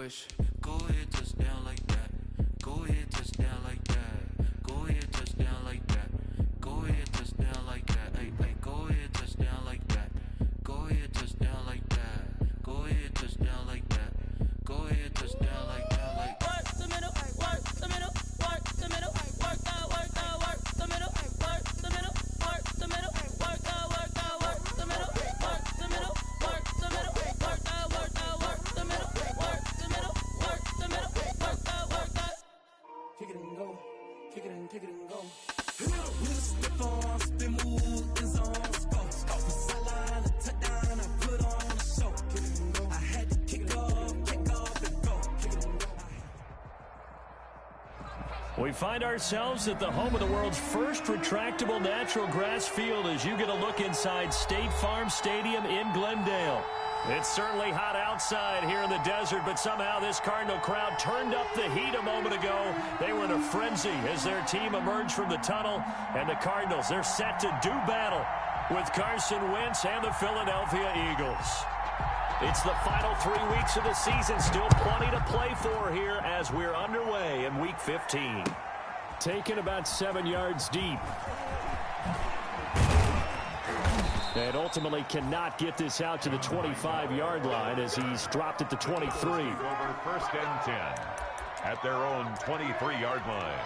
wish. Go ahead, touchdown like that. Go ahead, touchdown like that. Go ahead, touchdown like that. Go ahead, touchdown like that. Hey, hey, go ahead, touchdown like that. Go ahead, touchdown like that. Go ahead, touchdown like that. Go ahead, touchdown like that. Like work the middle, work the middle, work the middle, work the middle, work the middle, work the middle, work the middle, work the middle, work the middle, work the middle, work the middle, work the middle, work the middle, work the. Kick it and go, kick it and go. Spin on, spin move, in zone, go. From sideline to touchdown, I put on a show. Kick it and go. I had to kick off and go. Kick it and go. We find ourselves at the home of the world's first retractable natural grass field as you get a look inside State Farm Stadium in Glendale. It's certainly hot outside here in the desert, but somehow this Cardinal crowd turned up the heat a moment ago. They were in a frenzy as their team emerged from the tunnel, and the Cardinals, they're set to do battle with Carson Wentz and the Philadelphia Eagles. It's the final 3 weeks of the season, still plenty to play for here as we're underway in Week 15. Taken about 7 yards deep. And ultimately cannot get this out to the 25-yard line as he's dropped at the 23. Over 1st and 10 at their own 23-yard line.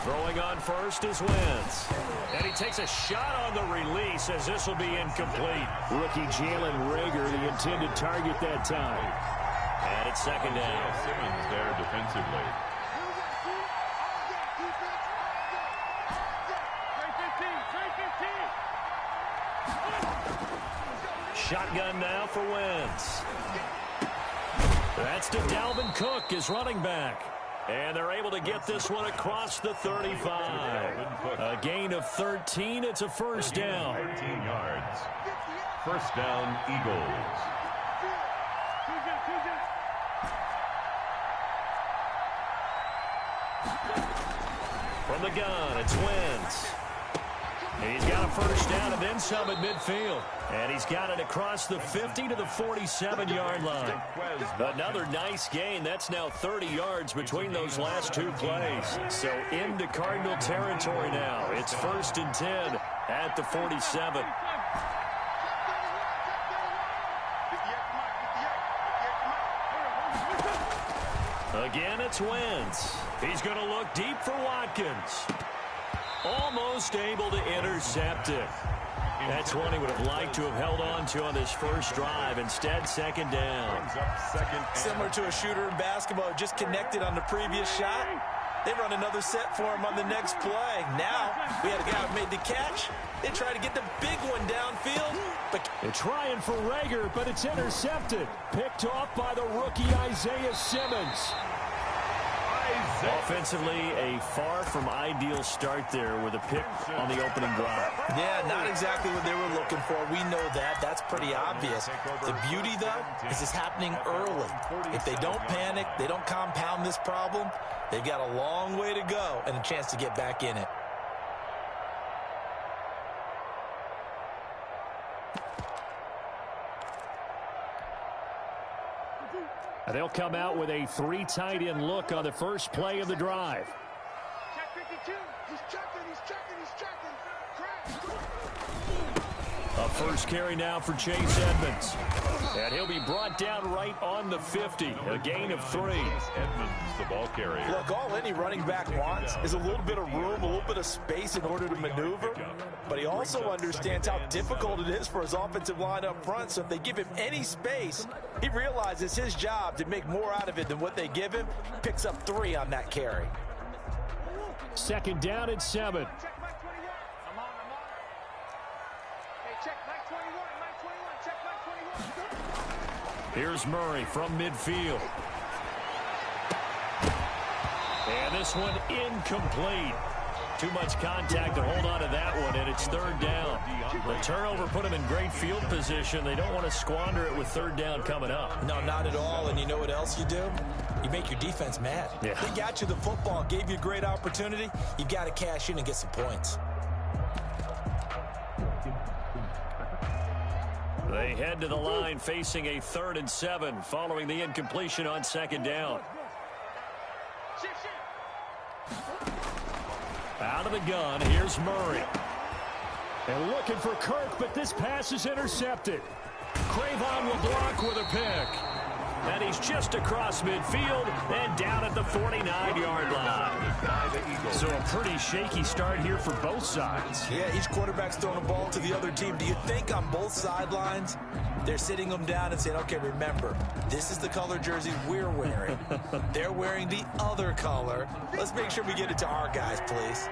Throwing on first is Wentz. And he takes a shot on the release as this will be incomplete. Rookie Jalen Reagor, the intended target that time. And it's 2nd down. Simmons there defensively. Shotgun now for Wentz. That's to Dalvin Cook, his running back. And they're able to get this one across the 35. A gain of 13. It's a 1st down. 13 yards. 1st down, Eagles. From the gun, it's Wentz. He's got a 1st down and then some at midfield. And he's got it across the 50 to the 47-yard line. Another nice gain. That's now 30 yards between those last 2 plays. So into Cardinal territory now. It's 1st and 10 at the 47. Again, it's Wentz. He's going to look deep for Watkins. Almost able to intercept it. That's one he would have liked to have held on to on this first drive. Instead, 2nd down. Similar to a shooter in basketball, just connected on the previous shot. They run another set for him on the next play. Now, we had a guy who made the catch. They try to get the big one downfield. But they're trying for Reagor, but it's intercepted. Picked off by the rookie Isaiah Simmons. Offensively, a far from ideal start there with a pick on the opening drive. Yeah, not exactly what they were looking for. We know that. That's pretty obvious. The beauty, though, is it's happening early. If they don't panic, they don't compound this problem, they've got a long way to go and a chance to get back in it. They'll come out with a 3 tight end look on the first play of the drive. Check 52. He's checking. A first carry now for Chase Edmonds. And he'll be brought down right on the 50. A gain of 3. Edmonds, the ball carrier. Look, all any running back wants is a little bit of room, a little bit of space in order to maneuver. But he also understands how difficult it is for his offensive line up front. So if they give him any space, he realizes his job to make more out of it than what they give him. Picks up 3 on that carry. 2nd down and 7. Here's Murray from midfield. And this one incomplete. Too much contact to hold on to that one, and it's third down. The turnover put them in great field position. They don't want to squander it with third down coming up. No, not at all. And you know what else you do? You make your defense mad. Yeah. They got you the football, gave you a great opportunity. You got to cash in and get some points. They head to the line facing a 3rd and 7 following the incompletion on second down. Out of the gun, here's Murray. And looking for Kirk, but this pass is intercepted. Cravon will block with a pick. And he's just across midfield and down at the 49-yard line. So a pretty shaky start here for both sides. Yeah, each quarterback's throwing a ball to the other team. Do you think on both sidelines they're sitting them down and saying, okay, remember, this is the color jersey we're wearing. They're wearing the other color. Let's make sure we get it to our guys, please.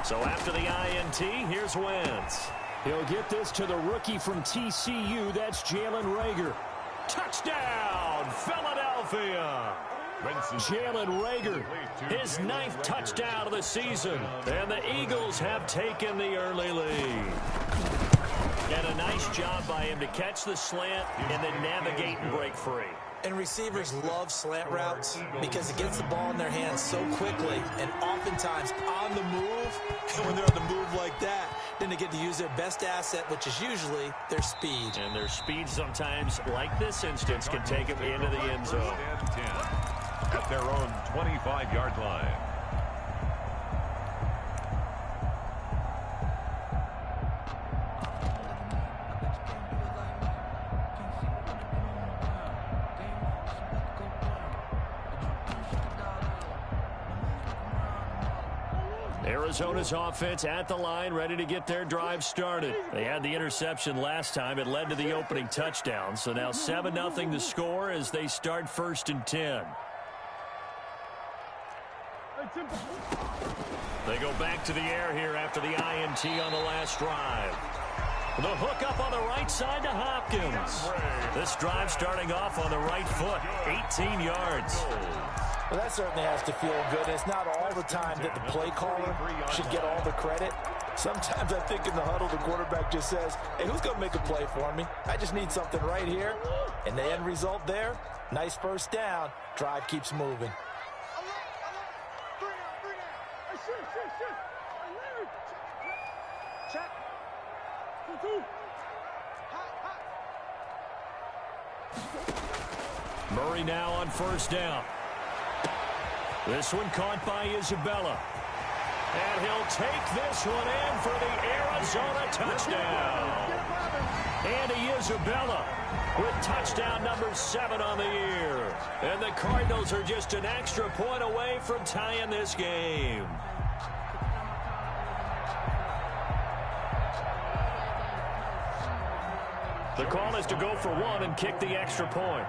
So after the INT, here's Wentz. He'll get this to the rookie from TCU. That's Jalen Reagor. Touchdown, Philadelphia. Jalen Reagor, his 9th touchdown of the season. And the Eagles have taken the early lead. And a nice job by him to catch the slant and then navigate and break free. And receivers love slant routes because it gets the ball in their hands so quickly and oftentimes on the move. And when they're on the move like that, then they get to use their best asset, which is usually their speed. And their speed sometimes, like this instance, can take them into the end zone. At their own 25-yard line. Arizona's offense at the line, ready to get their drive started. They had the interception last time. It led to the opening touchdown. So now 7-0 to score as they start 1st and 10. They go back to the air here after the INT on the last drive. The hook up on the right side to Hopkins. This drive starting off on the right foot, 18 yards. Well, that certainly has to feel good. It's not all the time that the play caller should get all the credit. Sometimes I think in the huddle, the quarterback just says, hey, who's going to make a play for me? I just need something right here. And the end result there, nice first down. Drive keeps moving. Murray now on 1st down. This one caught by Isabella. And he'll take this one in for the Arizona touchdown. Andy Isabella with touchdown number 7 on the year. And the Cardinals are just an extra point away from tying this game. The call is to go for 1 and kick the extra point.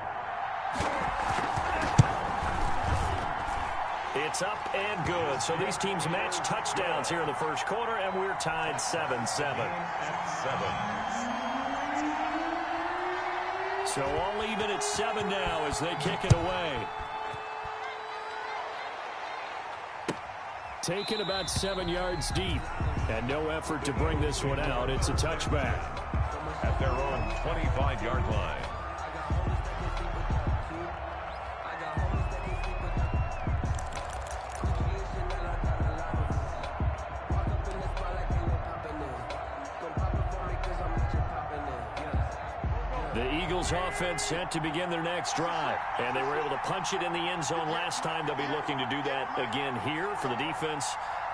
It's up and good. So these teams match touchdowns here in the first quarter, and we're tied 7-7. So all even at 7 now as they kick it away. Taken about 7 yards deep. And no effort to bring this one out. It's a touchback. At their own 25-yard line. The Eagles offense set to begin their next drive. And they were able to punch it in the end zone last time. They'll be looking to do that again here for the defense.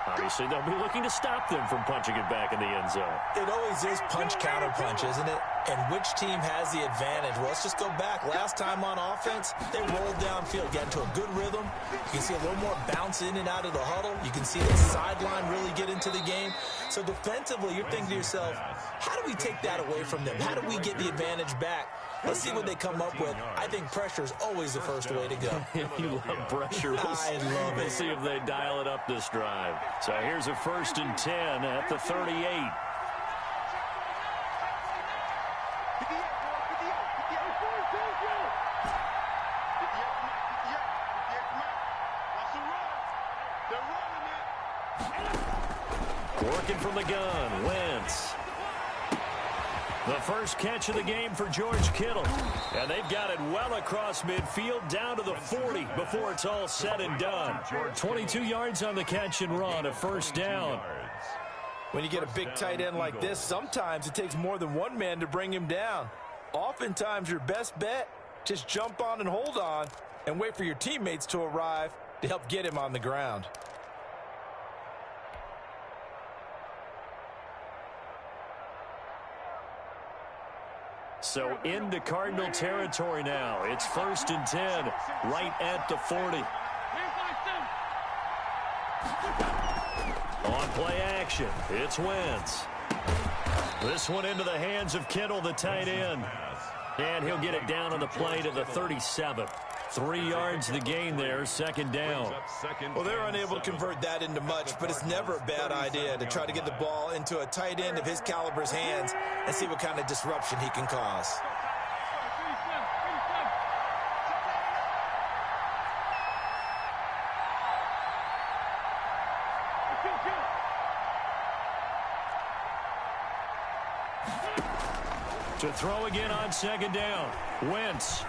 Obviously, they'll be looking to stop them from punching it back in the end zone. It always is punch-counter-punch, isn't it? And which team has the advantage? Well, let's just go back. Last time on offense, they rolled downfield, got into a good rhythm. You can see a little more bounce in and out of the huddle. You can see the sideline really get into the game. So defensively, you're thinking to yourself, how do we take that away from them? How do we get the advantage back? Let's see what they come up with. I think pressure is always the first way to go. You love pressure. I love it. We'll see if they dial it up this drive. So here's a 1st and 10 at the 38. Working from the gun, Wentz. The first catch of the game for George Kittle. And they've got it well across midfield down to the 40 before it's all said and done. 22 yards on the catch and run, a 1st down. When you get a big tight end like this, sometimes it takes more than one man to bring him down. Oftentimes your best bet, just jump on and hold on and wait for your teammates to arrive to help get him on the ground. So into Cardinal territory now. It's 1st and 10, right at the 40. On play action, it's Wentz. This one into the hands of Kittle, the tight end. And he'll get it down on the play to the 37. 3 yards the gain there, 2nd down. Well, they're unable to convert that into much, but it's never a bad idea to try to get the ball into a tight end of his caliber's hands and see what kind of disruption he can cause. To throw again on 2nd down, Wentz.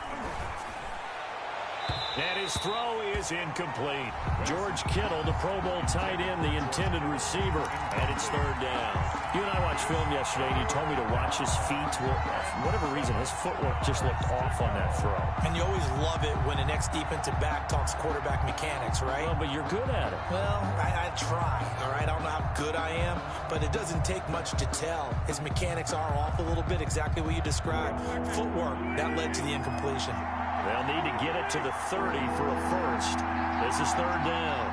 And his throw is incomplete. George Kittle, the Pro Bowl tight end, the intended receiver, and it's 3rd down. You and I watched film yesterday, and you told me to watch his feet. Well, for whatever reason, his footwork just looked off on that throw. And you always love it when an ex-defensive back talks quarterback mechanics, right? Well, but you're good at it. Well, I try, all right? I don't know how good I am, but it doesn't take much to tell. His mechanics are off a little bit, exactly what you described. Footwork, that led to the incompletion. They'll need to get it to the 30 for a 1st. This is 3rd down.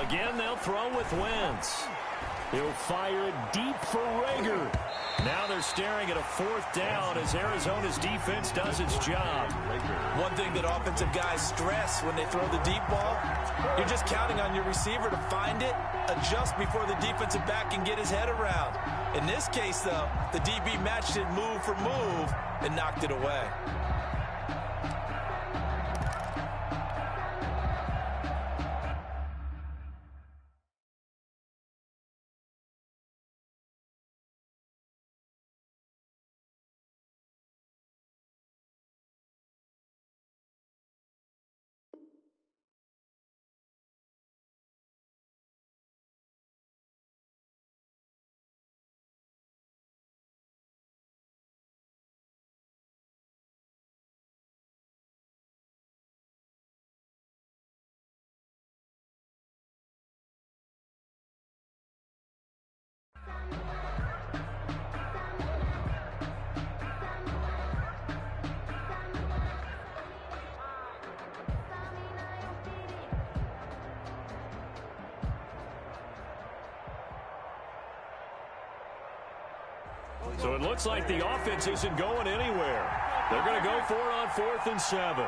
Again, they'll throw with Wentz. He'll fire it deep for Rager. Now they're staring at a 4th down as Arizona's defense does its job. One thing that offensive guys stress when they throw the deep ball, you're just counting on your receiver to find it, adjust before the defensive back can get his head around. In this case, though, the DB matched it move for move and knocked it away. So it looks like the offense isn't going anywhere. They're going to go for it on 4th and 7.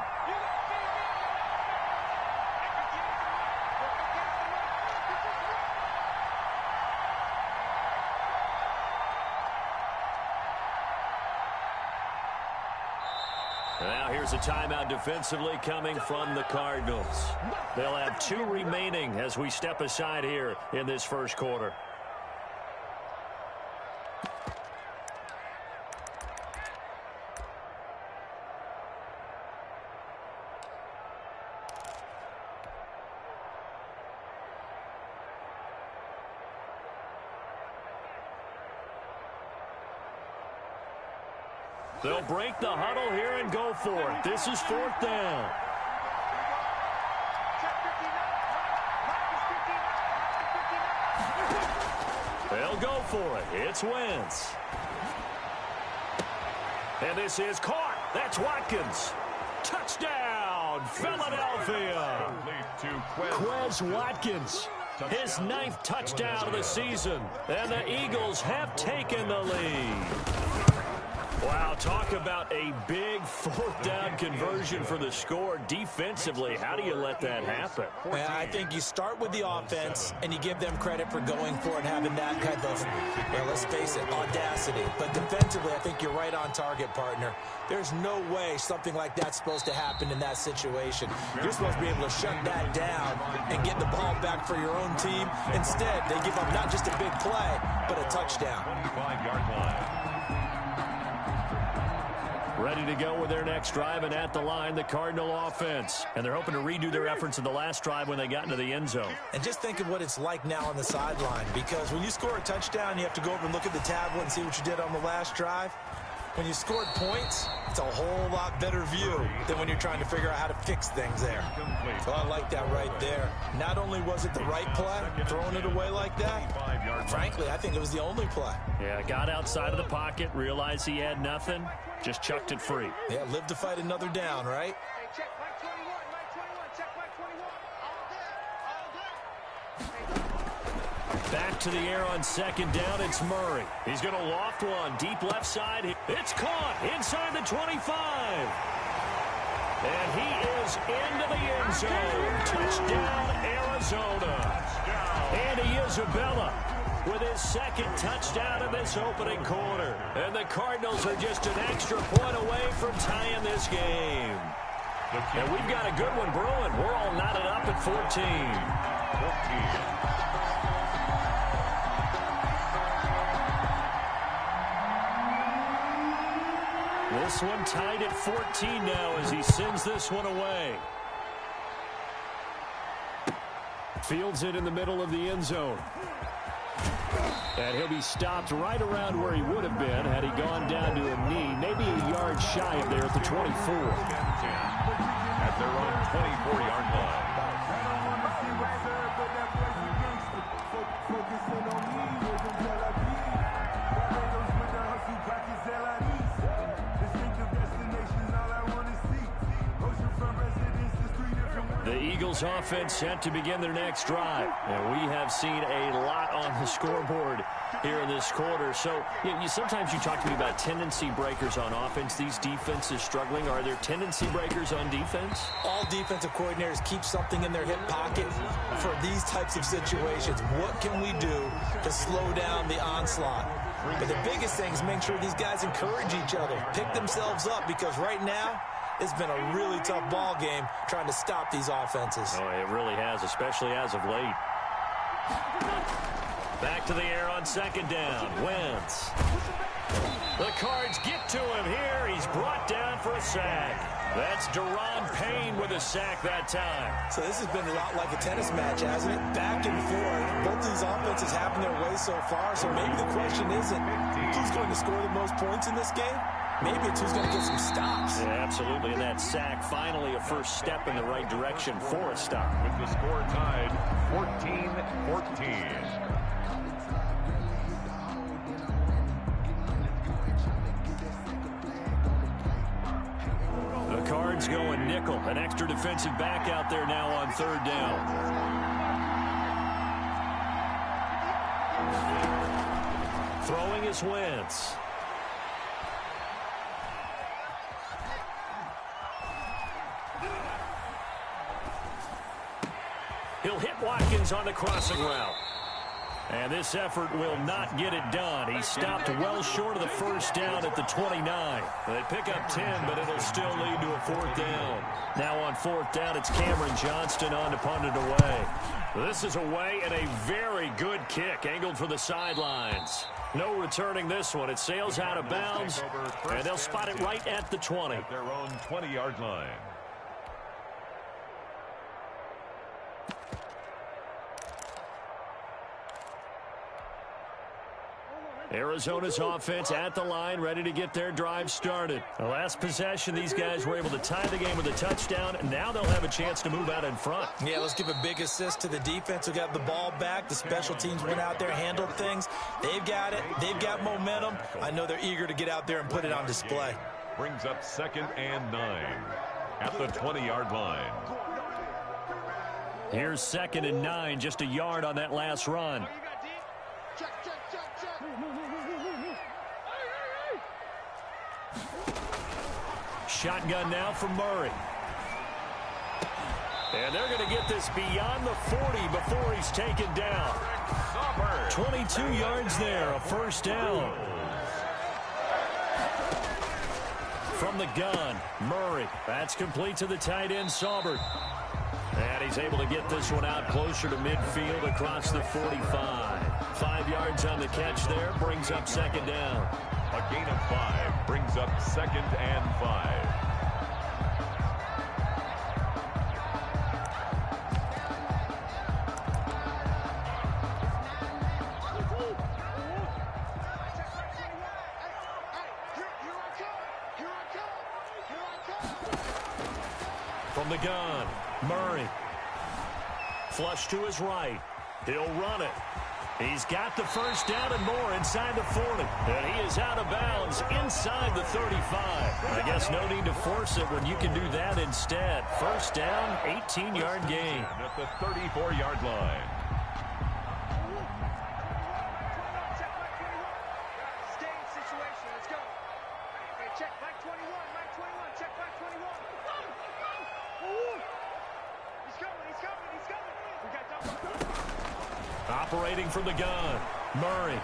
Now here's a timeout defensively coming from the Cardinals. They'll have 2 remaining as we step aside here in this 1st quarter. They'll break the huddle here and go for it. This is 4th down. They'll go for it. It's Wentz. And this is caught. That's Watkins. Touchdown, Philadelphia. Quez Watkins. his 9th touchdown of the season. And the Eagles have taken the lead. Wow, talk about a big 4th down conversion for the score. Defensively, how do you let that happen? Yeah, I think you start with the offense, and you give them credit for going for it and having that kind of, well, let's face it, audacity. But defensively, I think you're right on target, partner. There's no way something like that's supposed to happen in that situation. You're supposed to be able to shut that down and get the ball back for your own team. Instead, they give up not just a big play, but a touchdown. 25-yard line. Ready to go with their next drive, and at the line, the Cardinal offense. And they're hoping to redo their efforts in the last drive when they got into the end zone. And just think of what it's like now on the sideline, because when you score a touchdown, you have to go over and look at the tablet and see what you did on the last drive. When you scored points, it's a whole lot better view than when you're trying to figure out how to fix things there. So I like that right there. Not only was it the right play, throwing it away like that, frankly, I think it was the only play. Yeah, got outside of the pocket, realized he had nothing, just chucked it free. Yeah, live to fight another down, right? Hey, check Mike 21, Mike 21, check Mike 21. All good, all good. Back to the air on 2nd down, it's Murray. He's going to loft one, deep left side. It's caught inside the 25. And he is into the end zone. Touchdown, Arizona. Andy Isabella with his 2nd touchdown of this opening quarter. And the Cardinals are just an extra point away from tying this game. And we've got a good one brewing. We're all knotted up at 14. This one tied at 14 now as he sends this one away. Fields it in the middle of the end zone. And he'll be stopped right around where he would have been had he gone down to a knee, maybe a yard shy of there at the 24. At their own 24-yard line. The Eagles offense set to begin their next drive. And we have seen a lot on the scoreboard here in this quarter. So sometimes you talk to me about tendency breakers on offense. These defenses struggling. Are there tendency breakers on defense? All defensive coordinators keep something in their hip pocket for these types of situations. What can we do to slow down the onslaught? But the biggest thing is make sure these guys encourage each other, pick themselves up, because right now, it's been a really tough ball game trying to stop these offenses. Oh, it really has, especially as of late. Back to the air on 2nd down. Wentz. The Cards get to him here. He's brought down for a sack. That's Deron Payne with a sack that time. So this has been a lot like a tennis match, hasn't it? Back and forth. Both these offenses having their way so far. So maybe the question isn't who's going to score the most points in this game. Maybe it's who's going to get some stops. Yeah, absolutely. And that sack, finally a first step in the right direction for a stop. With the score tied 14-14. The Cards going nickel. An extra defensive back out there now on 3rd down. Throwing is Wentz. He'll hit Watkins on the crossing route. And this effort will not get it done. He stopped well short of the first down at the 29. They pick up 10, but it'll still lead to a 4th down. Now on 4th down, it's Cameron Johnston on to punt it away. This is away and a very good kick, angled for the sidelines. No returning this one. It sails out of bounds, and they'll spot it right at the 20. At their own 20-yard line. Arizona's offense at the line, ready to get their drive started. The last possession, these guys were able to tie the game with a touchdown, and now they'll have a chance to move out in front. Yeah, let's give a big assist to the defense who got the ball back. The special teams went out there, handled things. They've got it. They've got momentum. I know they're eager to get out there and put it on display. Brings up 2nd and 9 at the 20-yard line. Here's 2nd and 9, just a yard on that last run. Oh, you got deep? Check, check, check, check. Shotgun now from Murray. And they're going to get this beyond the 40 before he's taken down. 22 yards there, a first down. From the gun, Murray. That's complete to the tight end, Saubert. And he's able to get this one out closer to midfield across the 45. 5 yards on the catch there, brings up 2nd down. A gain of 5 brings up 2nd and 5. From the gun, Murray. Flush to his right. He'll run it. He's got the first down and more inside the 40. And he is out of bounds inside the 35. I guess no need to force it when you can do that instead. First down, 18-yard gain. At the 34-yard line. Stay in situation. Let's go. Hey, check Mike 21. Mike 21. Check Mike 21. He's coming. He's coming. He's coming. We got double. Operating from the gun, Murray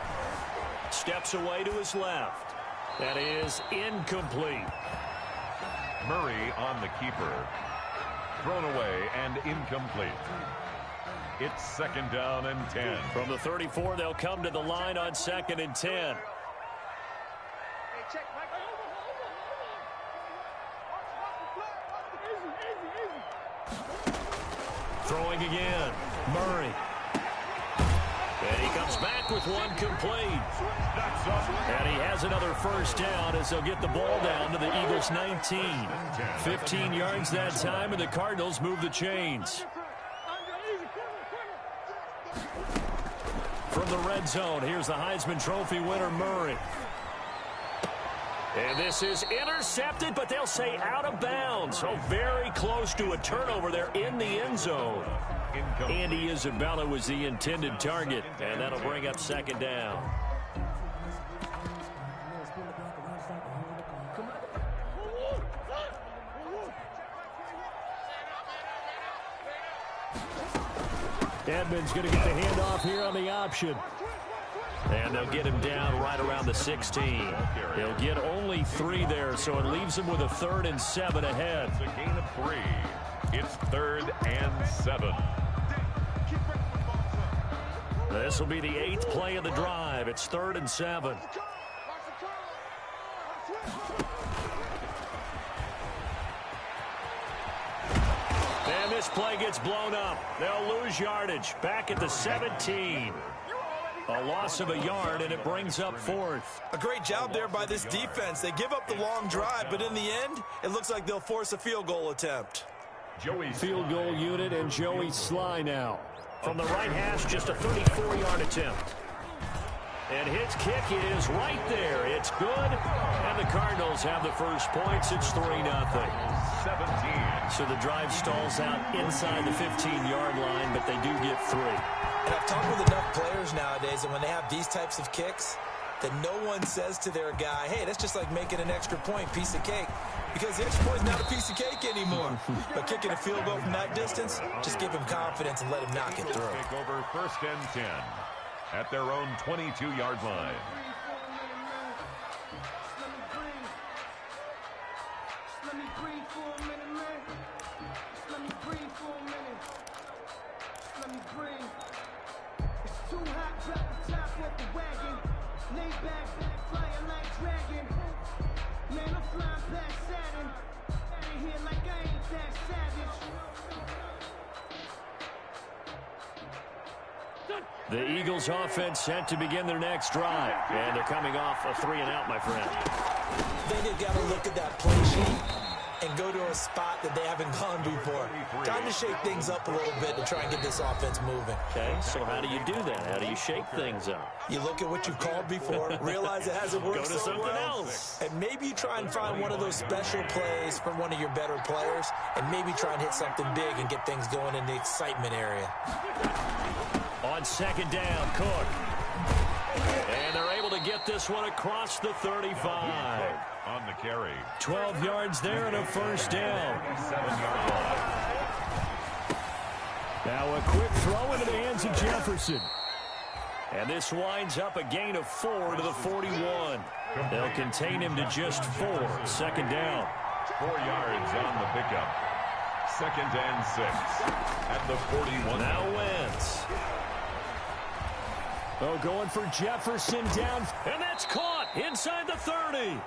steps away to his left. That is incomplete. Murray on the keeper. Thrown away and incomplete. It's 2nd down and 10. From the 34, they'll come to the line on 2nd and 10. Hey, check Mike. Throwing again, Murray. And he comes back with one complete. And he has another first down as they'll get the ball down to the Eagles' 19. 15 yards that time, and the Cardinals move the chains. From the red zone, here's the Heisman Trophy winner, Murray. And this is intercepted, but they'll say out of bounds. So very close to a turnover there in the end zone. Andy Isabella was the intended target, and that'll bring up 2nd down. Edmonds going to get the handoff here on the option. And they'll get him down right around the 16. He'll get only 3 there, so it leaves him with a 3rd and 7 ahead. It's a gain of 3. It's 3rd and 7. This will be the 8th play of the drive. It's 3rd and 7. And this play gets blown up. They'll lose yardage. Back at the 17. A loss of a yard, and it brings up 4th. A great job there by this defense. They give up the long drive, but in the end, it looks like they'll force a field goal attempt. Field goal unit and Joey Sly now. From the right hash, just a 34-yard attempt. And his kick is right there. It's good. And the Cardinals have the first points. It's 3-0. 17. So the drive stalls out inside the 15-yard line, but they do get 3. And I've talked with enough players nowadays that when they have these types of kicks, that no one says to their guy, hey, that's just like making an extra point, piece of cake. Because the extra point is not a piece of cake anymore. But kicking a field goal from that distance, just give him confidence and let him knock it through. Take over 1st and 10 at their own 22-yard line. Let me breathe for a minute, man. Let me breathe for a minute. Let me breathe. It's too hot, drop the top off the wagon. Lay back, flying like dragon. Man, I'm flying past Saturn. Out of here like I ain't that savage. The Eagles offense set to begin their next drive. And they're coming off a 3-and-out, my friend. I think they've got to look at that play sheet and go to a spot that they haven't gone before. Time to shake things up a little bit to try and get this offense moving. Okay, so how do you do that? How do you shake things up? You look at what you've called before, realize it hasn't worked Go to so something well, else. and maybe you try and find one of those special plays from one of your better players, and maybe try and hit something big and get things going in the excitement area. On second down, Cook. And they're able to get this one across the 35. On the carry. 12 yards there and a first down. 7-yard line. Now a quick throw into the hands of Jefferson. And this winds up a gain of 4 to the 41. They'll contain him to just 4. Second down. 4 yards on the pickup. 2nd and 6 at the 41. Now Wentz. Oh, going for Jefferson down. And that's caught inside the 30.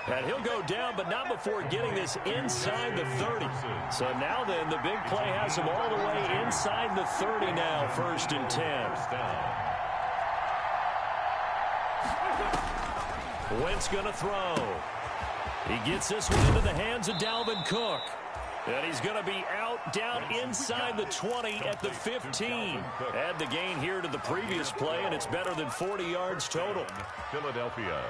And he'll go down, but not before getting this inside the 30. So now then, the big play has him all the way inside the 30 now, 1st and 10. Wentz going to throw. He gets this one into the hands of Dalvin Cook. And he's going to be out down inside the 20 at the 15. Add the gain here to the previous play, and it's better than 40 yards total. Philadelphia.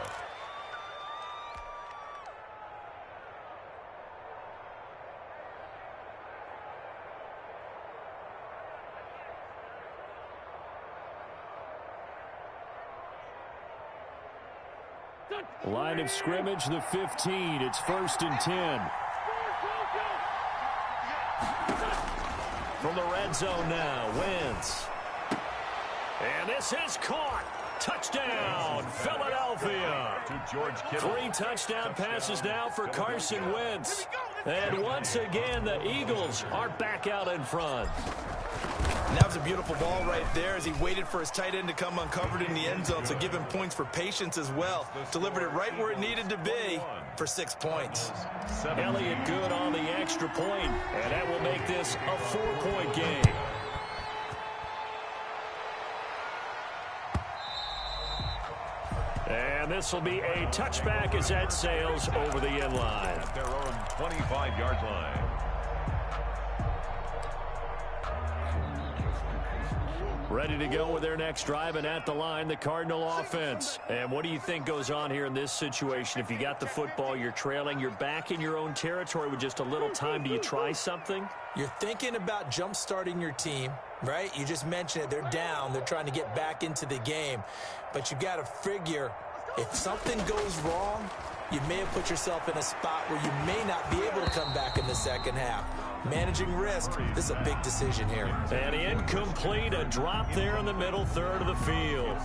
Line of scrimmage, the 15. It's 1st and 10. From the red zone now, Wentz. And this is caught. Touchdown, Philadelphia. To George Kittle. 3 touchdown passes now for Carson Wentz. And once again, the Eagles are back out in front. And that was a beautiful ball right there as he waited for his tight end to come uncovered in the end zone, so give him points for patience as well. Delivered it right where it needed to be for 6 points. Elliott good on the extra point, and that will make this a 4-point game. And this will be a touchback as that sails over the end line. At their own 25-yard line. Ready to go with their next drive, and at the line, the Cardinal offense. And what do you think goes on here in this situation? If you got the football, you're trailing, you're back in your own territory with just a little time. Do you try something? You're thinking about jump-starting your team, right? You just mentioned it. They're down. They're trying to get back into the game. But you got to figure if something goes wrong, you may have put yourself in a spot where you may not be able to come back in the second half. Managing risk, this is a big decision here. And incomplete, a drop there in the middle third of the field.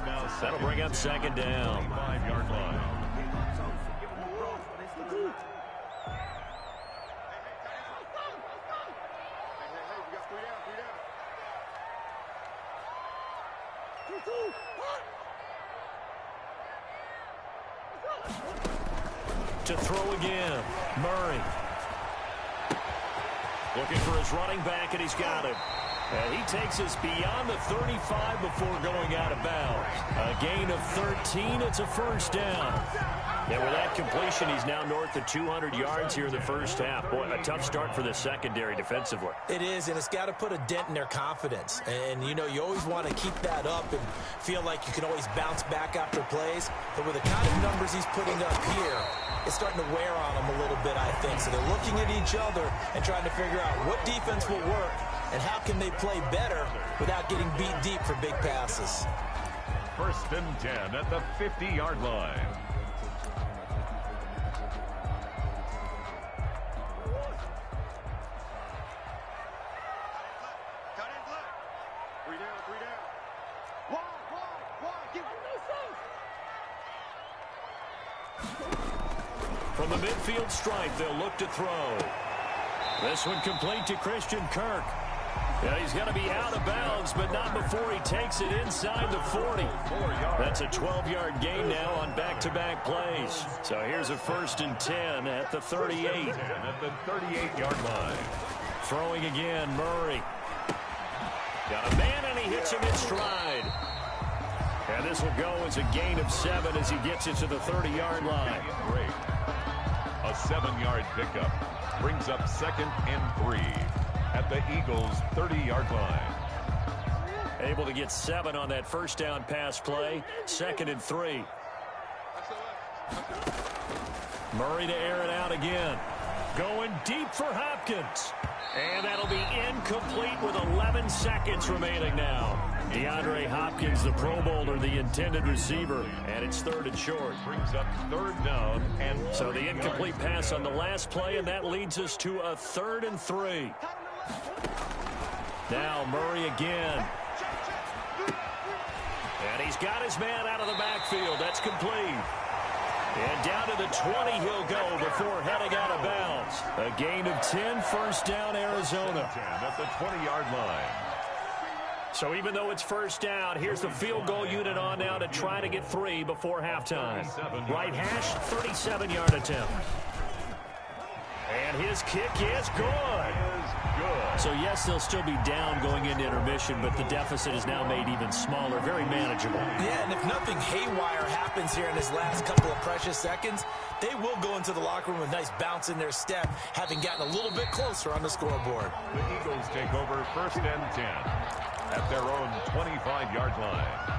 That'll bring up second down. 5-yard line. To throw again, Murray. Looking for his running back, and he's got him. And he takes us beyond the 35 before going out of bounds. A gain of 13, it's a first down. And with that completion, he's now north of 200 yards here in the first half. Boy, a tough start for the secondary defensively. It is, and it's got to put a dent in their confidence. And, you know, you always want to keep that up and feel like you can always bounce back after plays. But with the kind of numbers he's putting up here, it's starting to wear on them a little bit, I think. So they're looking at each other and trying to figure out what defense will work and how can they play better without getting beat deep for big passes. 1st and 10 at the 50-yard line. From the midfield stripe, they'll look to throw. This one complete to Christian Kirk. Yeah, he's going to be out of bounds, but not before he takes it inside the 40. That's a 12-yard gain now on back-to-back plays. So here's a 1st and 10 at the 38. At the 38-yard line. Throwing again, Murray. Got a man, and he hits him in stride. And this will go as a gain of 7 as he gets it to the 30-yard line. Great. A A 7-yard pickup brings up 2nd and 3 at the Eagles' 30-yard line. Able to get 7 on that first down pass play. 2nd and 3. Murray to air it out again. Going deep for Hopkins. And that'll be incomplete with 11 seconds remaining now. DeAndre Hopkins, the Pro Bowler, the intended receiver. And it's 3rd and short. Brings up 3rd down and so the incomplete pass on the last play, and that leads us to a 3rd and 3. Now Murray again. And he's got his man out of the backfield. That's complete. And down to the 20 he'll go before heading out of bounds. A gain of 10, first down, Arizona. 10 at the 20-yard line. So even though it's first down, here's the field goal unit on now to try to get 3 before halftime. Right hash, 37-yard attempt. And his kick is good. So, yes, they'll still be down going into intermission, but the deficit is now made even smaller, very manageable. Yeah, and if nothing haywire happens here in his last couple of precious seconds, they will go into the locker room with a nice bounce in their step, having gotten a little bit closer on the scoreboard. The Eagles take over 1st and 10 at their own 25-yard line.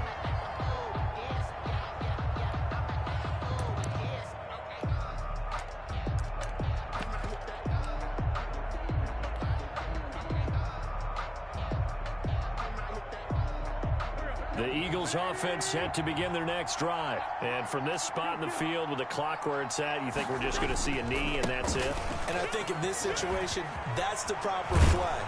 The Eagles offense set to begin their next drive. And from this spot in the field with the clock where it's at, you think we're just going to see a knee and that's it? And I think in this situation, that's the proper play.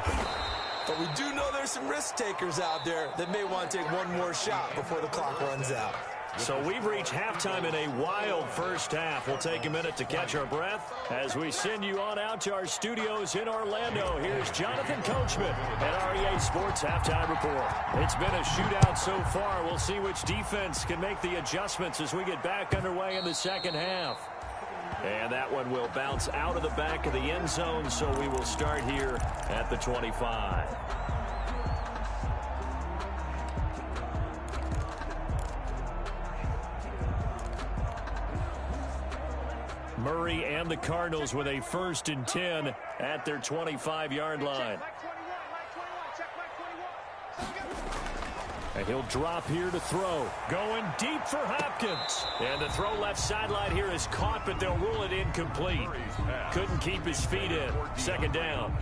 But we do know there's some risk takers out there that may want to take one more shot before the clock runs out. So we've reached halftime in a wild first half. We'll take a minute to catch our breath as we send you on out to our studios in Orlando. Here's Jonathan Coachman at REA Sports Halftime Report. It's been a shootout so far. We'll see which defense can make the adjustments as we get back underway in the second half. And that one will bounce out of the back of the end zone, so we will start here at the 25. Murray and the Cardinals with a 1st and 10 at their 25-yard line. And he'll drop here to throw. Going deep for Hopkins. And the throw left sideline here is caught, but they'll rule it incomplete. Couldn't keep his feet in. 2nd down.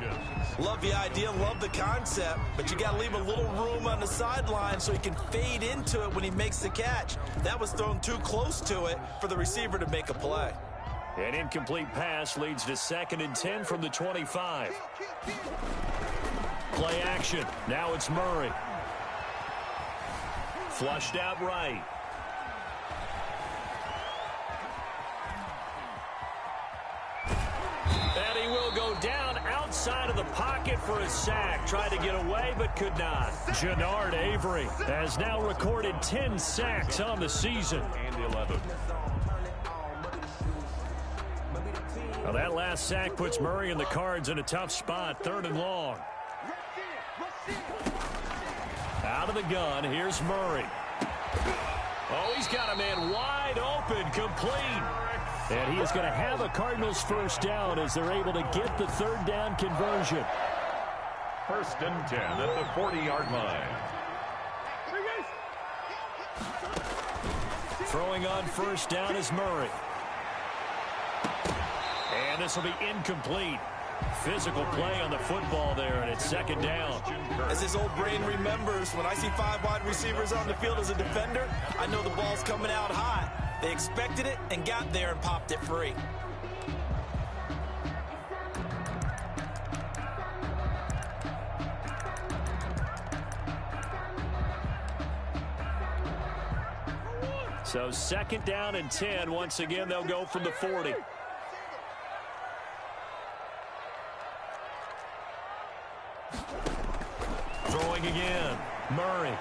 Love the idea, love the concept, but you got to leave a little room on the sideline so he can fade into it when he makes the catch. That was thrown too close to it for the receiver to make a play. An incomplete pass leads to 2nd and 10 from the 25. Play action. Now it's Murray. Flushed out right. And he will go down outside of the pocket for a sack. Tried to get away, but could not. Jannard Avery has now recorded 10 sacks on the season. And 11. Well, that last sack puts Murray and the Cards in a tough spot. 3rd and long. Out of the gun, here's Murray. Oh, he's got a man wide open, complete. And he is going to have a Cardinals 1st down as they're able to get the 3rd down conversion. 1st and 10 at the 40-yard line. Throwing on 1st down is Murray. And this will be incomplete. Physical play on the football there, and it's 2nd down. As his old brain remembers, when I see 5 wide receivers on the field as a defender, I know the ball's coming out hot. They expected it and got there and popped it free. So 2nd down and 10. Once again, they'll go from the 40. Throwing again. Murray.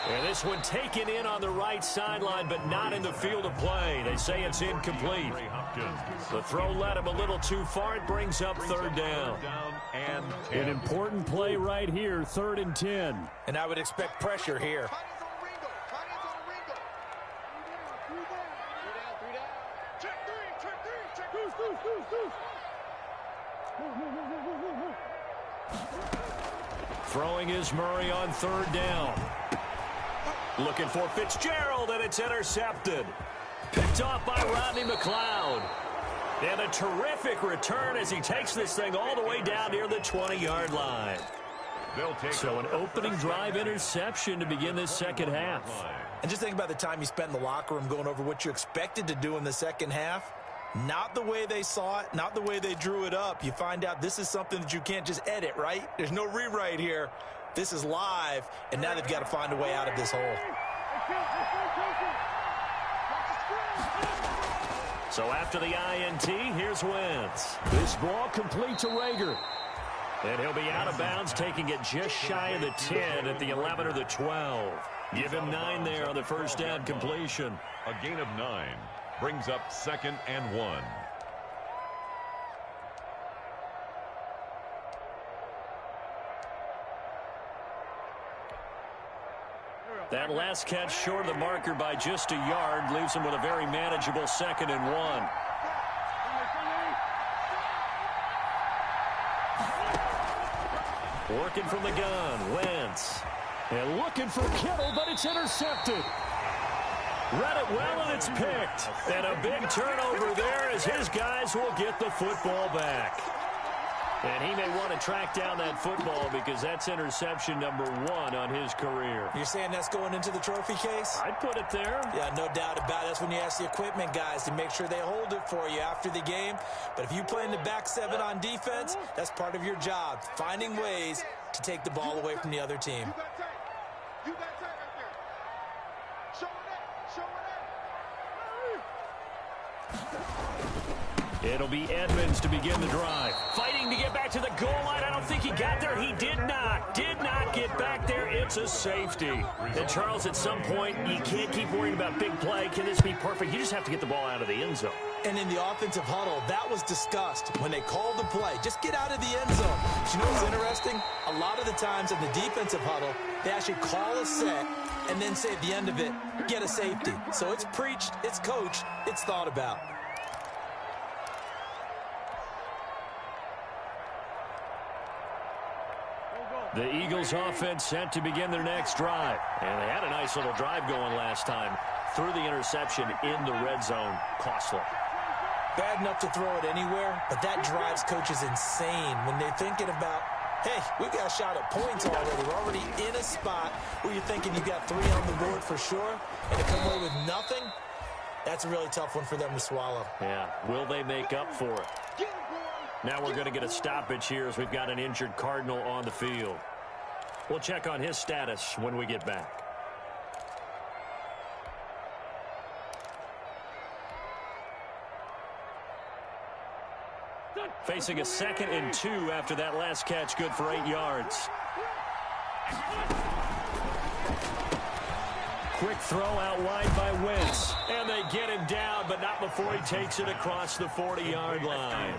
And this one taken in on the right sideline, but not in the field of play. They say it's incomplete. The throw led him a little too far. It brings up 3rd down. An important play right here, 3rd and 10. And I would expect pressure here. Throwing is Murray on third down. Looking for Fitzgerald, and it's intercepted. Picked off by Rodney McLeod. And a terrific return as he takes this thing all the way down near the 20-yard line. So an opening drive interception to begin this second half. And just think about the time you spent in the locker room going over what you expected to do in the second half. Not the way they saw it, not the way they drew it up. You find out this is something that you can't just edit, right? There's no rewrite here. This is live, and now they've got to find a way out of this hole. So after the INT, here's Wentz. This ball complete to Rager. And he'll be out of bounds, taking it just shy of the 10 at the 11 or the 12. Give him 9 there on the first down completion. A gain of 9 brings up 2nd and 1. That last catch short of the marker by just a yard leaves him with a very manageable 2nd and 1. Working from the gun, Wentz. And looking for Kittle, but it's intercepted. Read it well, and it's picked. And a big turnover there as his guys will get the football back. And he may want to track down that football because that's interception number 1 on his career. You're saying that's going into the trophy case? I'd put it there. Yeah, no doubt about it. That's when you ask the equipment guys to make sure they hold it for you after the game. But if you play in the back 7 on defense, that's part of your job, finding ways to take the ball away from the other team. You got time right there. Show it up. It'll be Edmonds to begin the drive. Fighting to get back to the goal line. I don't think he got there. He did not. Did not get back there. It's a safety. And Charles, at some point, you can't keep worrying about big play. Can this be perfect? You just have to get the ball out of the end zone. And in the offensive huddle, that was discussed when they called the play. Just get out of the end zone. But you know what's interesting? A lot of the times in the defensive huddle, they actually call a set and then say at the end of it, get a safety. So it's preached, it's coached, it's thought about. The Eagles offense set to begin their next drive. And they had a nice little drive going last time. Threw the interception in the red zone. Costly. Bad enough to throw it anywhere, but that drives coaches insane when they're thinking about, hey, we've got a shot at points already. We're already in a spot where you're thinking you've got 3 on the board for sure, and to come away with nothing, that's a really tough one for them to swallow. Yeah, will they make up for it? Now we're going to get a stoppage here as we've got an injured Cardinal on the field. We'll check on his status when we get back. Facing a 2nd and 2 after that last catch, good for 8 yards. Quick throw out wide by Wentz. And they get him down, but not before he takes it across the 40-yard line.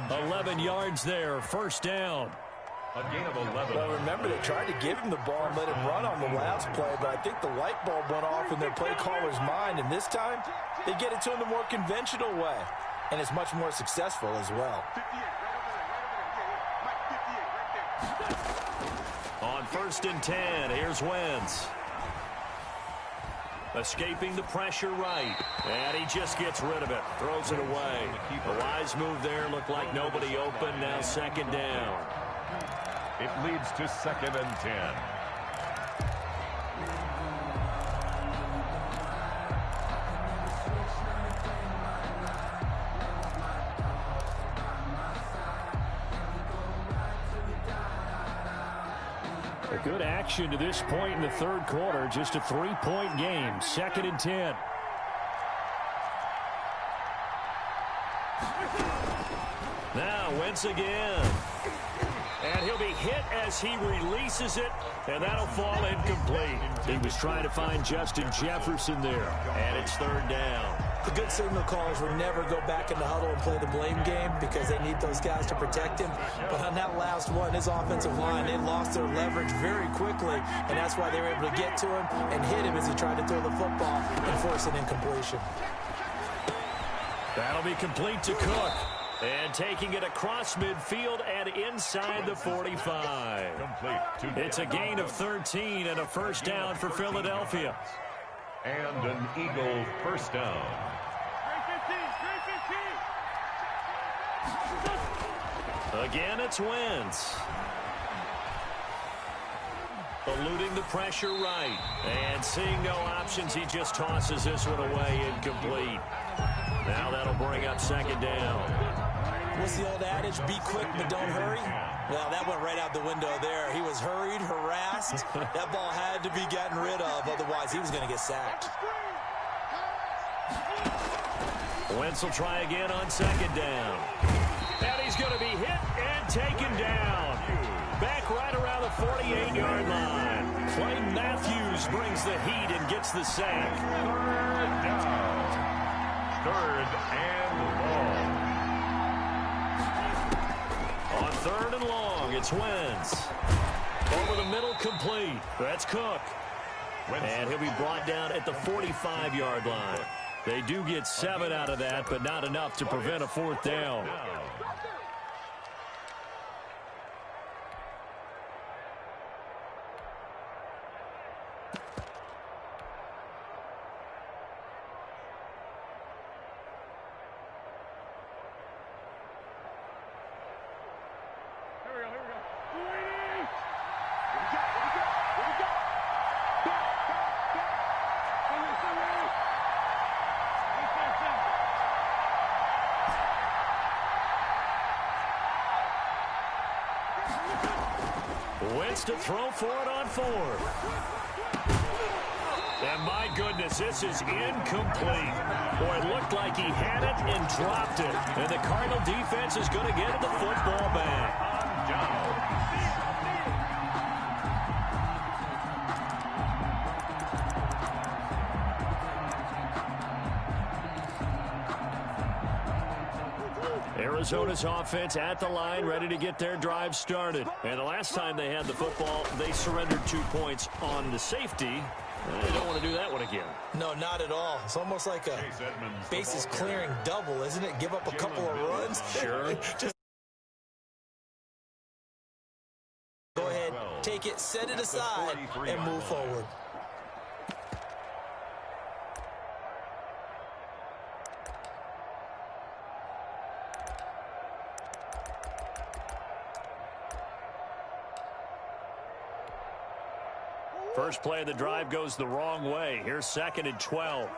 11 yards there, first down. A gain of 11. Well, remember, they tried to give him the ball and let him run on the last play, but I think the light bulb went off in their play caller's mind, and this time they get it to him the more conventional way, and it's much more successful as well. On 1st and 10, here's Wentz. Escaping the pressure right. And he just gets rid of it. Throws it away. A wise move there. Looked like nobody open. Now 2nd down. It leads to 2nd and 10. A good action to this point in the 3rd quarter. Just a 3-point game. 2nd and 10. Now Wentz again. And he'll be hit as he releases it, and that'll fall incomplete. He was trying to find Justin Jefferson there, and it's 3rd down. The good signal callers would never go back in the huddle and play the blame game because they need those guys to protect him. But on that last one, his offensive line, they lost their leverage very quickly, and that's why they were able to get to him and hit him as he tried to throw the football and force an incompletion. That'll be complete to Cook. And taking it across midfield and inside the 45. It's a gain of 13 and a first down for Philadelphia. And an Eagle first down. Again, it's Wentz. Eluding the pressure right. And seeing no options, he just tosses this one away, incomplete. Now that'll bring up second down. What's the old adage? Be quick, but don't hurry. Well, that went right out the window there. He was hurried, harassed. That ball had to be gotten rid of, otherwise he was going to get sacked. Wentz will try again on second down. And he's going to be hit and taken down. Back right around the 48-yard line. Clay Matthews brings the heat and gets the sack. Third down. Third and long. On third and long, it's Wentz. Over the middle, complete. That's Cook. And he'll be brought down at the 45-yard line. They do get 7 out of that, but not enough to prevent a fourth down. Wentz to throw for it on fourth. And my goodness, this is incomplete. Boy, it looked like he had it and dropped it. And the Cardinal defense is going to get the football back. Arizona's offense at the line, ready to get their drive started. And the last time they had the football, they surrendered 2 points on the safety. They don't want to do that one again. No, not at all. It's almost like a bases clearing double, isn't it? Give up a couple of runs. Sure. Just go ahead, take it, set it aside, and move forward. First play of the drive goes the wrong way. Here's second and 12.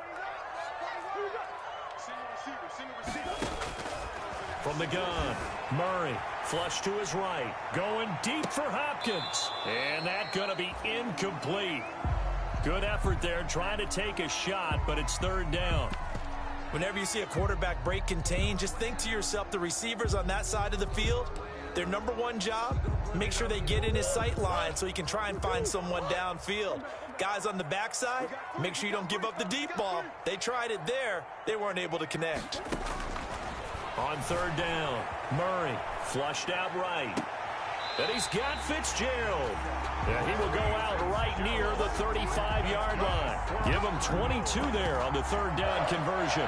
From the gun, Murray, flush to his right, going deep for Hopkins. And that's going to be incomplete. Good effort there, trying to take a shot, but it's third down. Whenever you see a quarterback break contain, just think to yourself, the receivers on that side of the field, their number one job, make sure they get in his sight line so he can try and find someone downfield. Guys on the backside, make sure you don't give up the deep ball. They tried it there. They weren't able to connect. On third down, Murray flushed out right. And he's got Fitzgerald. And he will go out right near the 35-yard line. Give him 22 there on the third down conversion.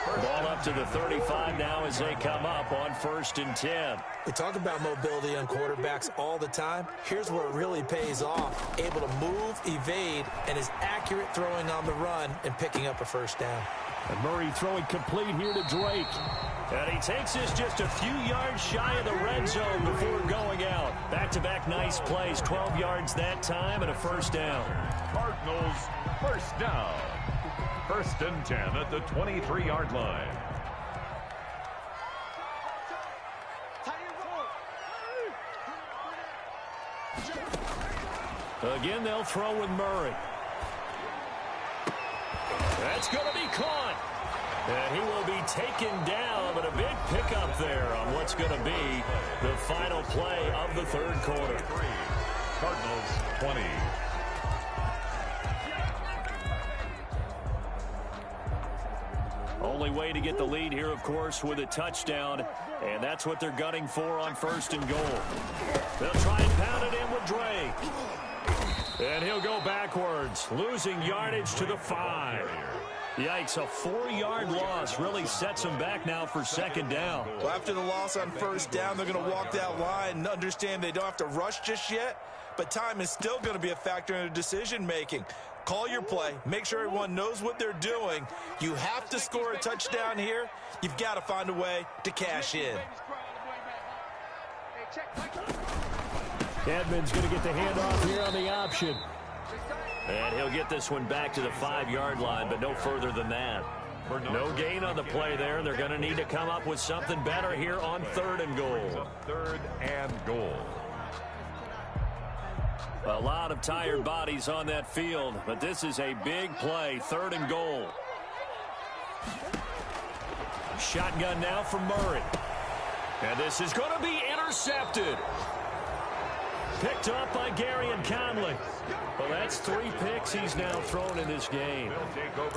Ball up to the 35 now as they come up on 1st and 10. We talk about mobility on quarterbacks all the time. Here's where it really pays off. Able to move, evade, and is accurate throwing on the run and picking up a first down. And Murray throwing complete here to Drake. And he takes this just a few yards shy of the red zone before going out. Back-to-back nice plays, 12 yards that time and a first down. Cardinals first down. 1st and 10 at the 23-yard line. Again, they'll throw with Murray. That's going to be caught. And he will be taken down, but a big pickup there on what's going to be the final play of the third quarter. Cardinals 20. Only way to get the lead here, of course, with a touchdown, and that's what they're gunning for on 1st and goal. They'll try and pound it in with Drake. And he'll go backwards, losing yardage to the 5. Yikes, a 4-yard loss really sets them back now for second down. Well, after the loss on first down, they're going to walk that line and understand they don't have to rush just yet, but time is still going to be a factor in their decision-making. Call your play. Make sure everyone knows what they're doing. You have to score a touchdown here. You've got to find a way to cash in. Edmonds going to get the handoff here on the option. And he'll get this one back to the 5-yard line, but no further than that. No gain on the play there. They're going to need to come up with something better here on 3rd and goal. 3rd and goal. A lot of tired bodies on that field, but this is a big play. 3rd and goal. Shotgun now from Murray. And this is going to be intercepted. Picked up by Gary and Conley. Well, that's 3 picks he's now thrown in this game.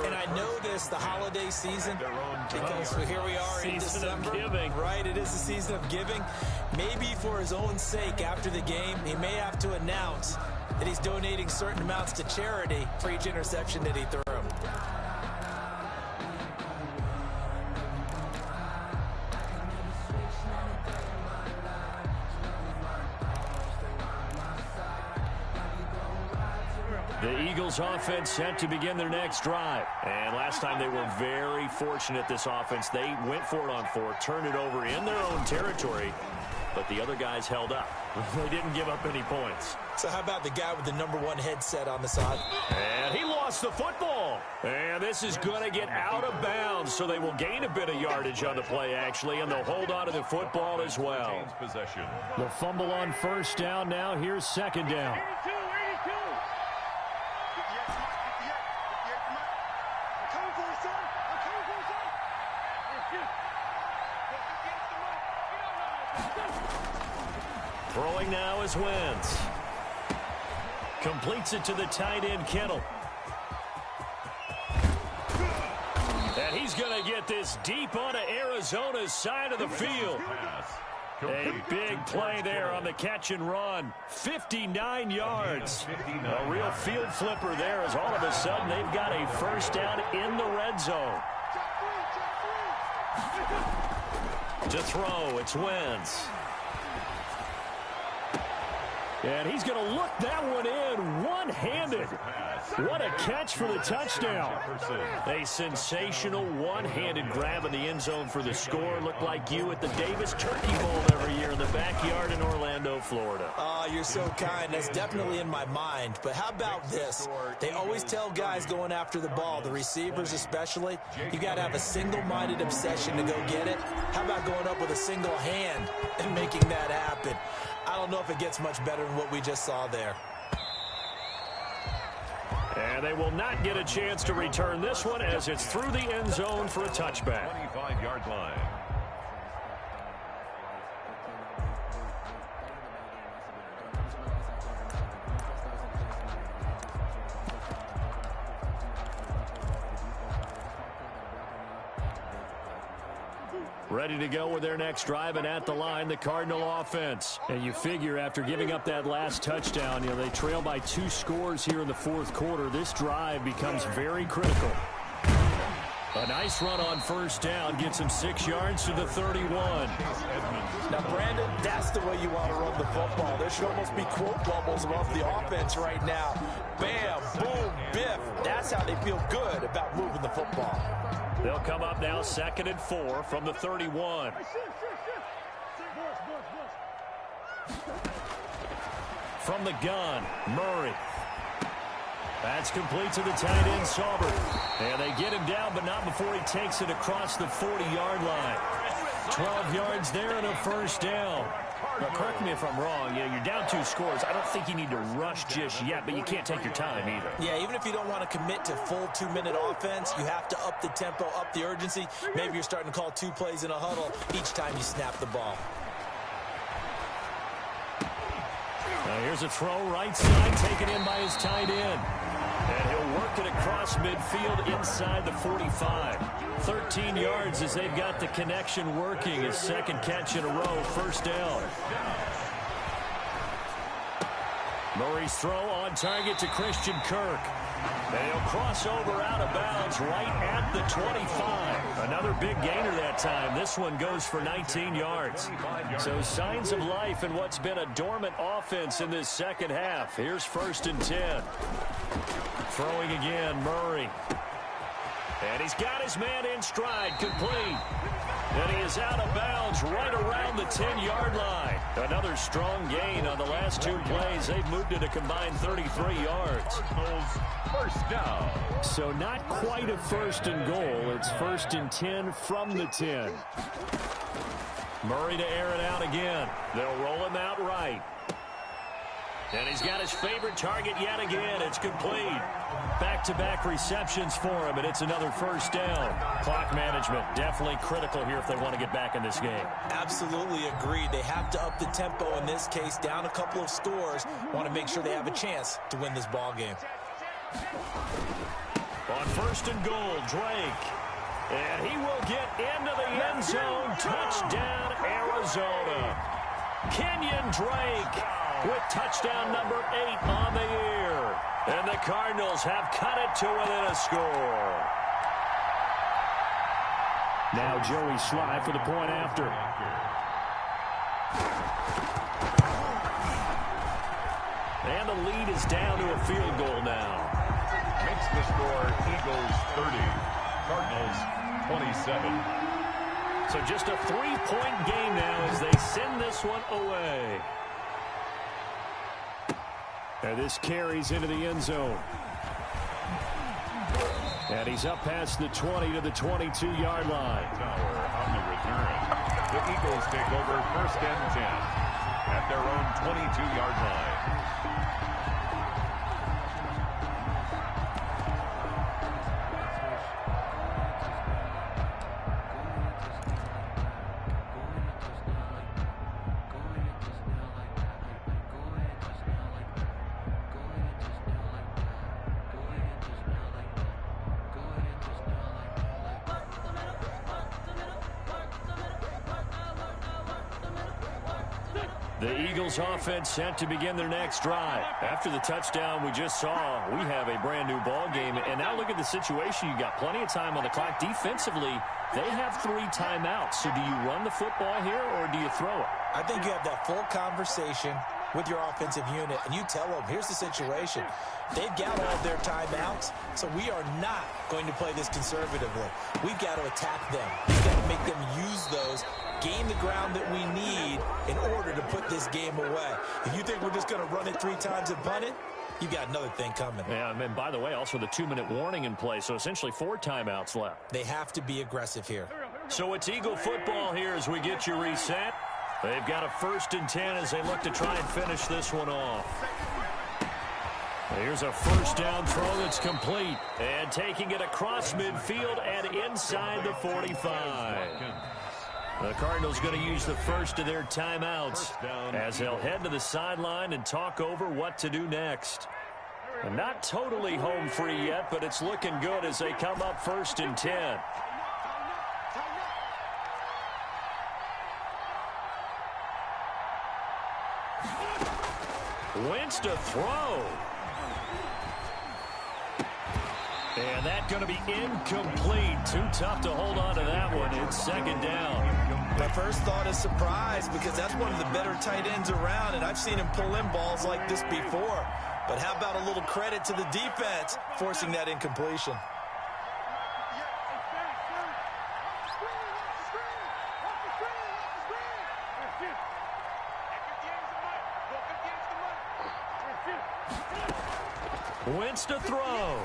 And I know this, the holiday season, because here we are in December. Season of giving. Right, it is the season of giving. Maybe for his own sake after the game, he may have to announce that he's donating certain amounts to charity for each interception that he threw. The Eagles offense set to begin their next drive. And last time they were very fortunate, this offense. They went for it on 4, turned it over in their own territory, but the other guys held up. They didn't give up any points. So how about the guy with the #1 headset on the side? And he lost the football. And this is going to get out of bounds, so they will gain a bit of yardage on the play, actually, and they'll hold on to the football as well. The fumble on first down now. Here's second down. Throwing now is Wentz. Completes it to the tight end, Kittle. And he's going to get this deep onto Arizona's side of the field. A big play there on the catch and run. 59 yards. A real field flipper there as all of a sudden they've got a first down in the red zone. To throw, it's Wentz. And he's going to look that one in one-handed. What a catch for the touchdown. A sensational one-handed grab in the end zone for the score. Looked like you at the Davis Turkey Bowl every year in the backyard in Orlando, Florida. Oh, you're so kind. That's definitely in my mind. But how about this? They always tell guys going after the ball, the receivers especially, you got to have a single-minded obsession to go get it. How about going up with a single hand and making that happen? I don't know if it gets much better than what we just saw there. And they will not get a chance to return this one as it's through the end zone for a touchback. 25-yard line. Ready to go with their next drive, and at the line, the Cardinal offense. And you figure after giving up that last touchdown, they trail by 2 scores here in the 4th quarter. This drive becomes very critical. A nice run on first down gets him 6 yards to the 31. Now, Brandon, that's the way you want to run the football. There should almost be quote bubbles above the offense right now. Bam, boom, biff. That's how they feel good about moving the football. They'll come up now 2nd and 4 from the 31. From the gun, Murray. That's complete to the tight end, Sauber. And they get him down, but not before he takes it across the 40-yard line. 12 yards there and a first down. Now, correct me if I'm wrong. You're down 2 scores. I don't think you need to rush just yet, but you can't take your time either. Yeah, even if you don't want to commit to full 2-minute offense, you have to up the tempo, up the urgency. Maybe you're starting to call 2 plays in a huddle each time you snap the ball. Now here's a throw right side, taken in by his tight end. And he'll work it across midfield inside the 45. 13 yards as they've got the connection working. His 2nd catch in a row, first down. Murray's throw on target to Christian Kirk. And he'll cross over out of bounds right at the 25. Another big gainer that time. This one goes for 19 yards. So signs of life in what's been a dormant offense in this second half. Here's 1st and 10. Throwing again, Murray. And he's got his man in stride, complete. And he is out of bounds right around the 10-yard line. Another strong gain on the last 2 plays. They've moved it a combined 33 yards. First down. So not quite a 1st and goal. It's 1st and 10 from the 10. Murray to air it out again. They'll roll him out right. And he's got his favorite target yet again. It's complete. Back-to-back receptions for him, and it's another 1st down. Clock management definitely critical here if they want to get back in this game. Absolutely agreed. They have to up the tempo in this case, down a couple of scores. Want to make sure they have a chance to win this ball game. On 1st and goal, Drake. And he will get into the end zone. Touchdown, Arizona. Kenyon Drake with touchdown number 8 on the year. And the Cardinals have cut it to within a score. Now Joey Sly for the point after. And the lead is down to a field goal now. Makes the score Eagles 30, Cardinals 27. So just a 3-point game now as they send this one away. And this carries into the end zone. And he's up past the 20 to the 22-yard line. Tower on the return. The Eagles take over 1st and 10 at their own 22-yard line. The Eagles offense set to begin their next drive. After the touchdown we just saw, we have a brand new ball game. And now look at the situation. You got plenty of time on the clock. Defensively, they have 3 timeouts. So do you run the football here or do you throw it? I think you have that full conversation with your offensive unit, and you tell them, here's the situation. They've got all of their timeouts, so we are not going to play this conservatively. We've got to attack them. We've got to make them use those, gain the ground that we need in order to put this game away. If you think we're just going to run it 3 times and punt it, you got another thing coming. Yeah, and by the way, also the 2-minute warning in play, so essentially 4 timeouts left. They have to be aggressive here. So it's Eagle football here as we get you reset. They've got a 1st and 10 as they look to try and finish this one off. Here's a 1st down throw that's complete. And taking it across midfield and inside the 45. The Cardinals going to use the first of their timeouts as they'll head to the sideline and talk over what to do next. And not totally home free yet, but it's looking good as they come up 1st and 10. Wentz to throw. And that's going to be incomplete. Too tough to hold on to that one. It's 2nd down. My first thought is surprise because that's one of the better tight ends around, and I've seen him pull in balls like this before. But how about a little credit to the defense forcing that incompletion? Wentz to throw.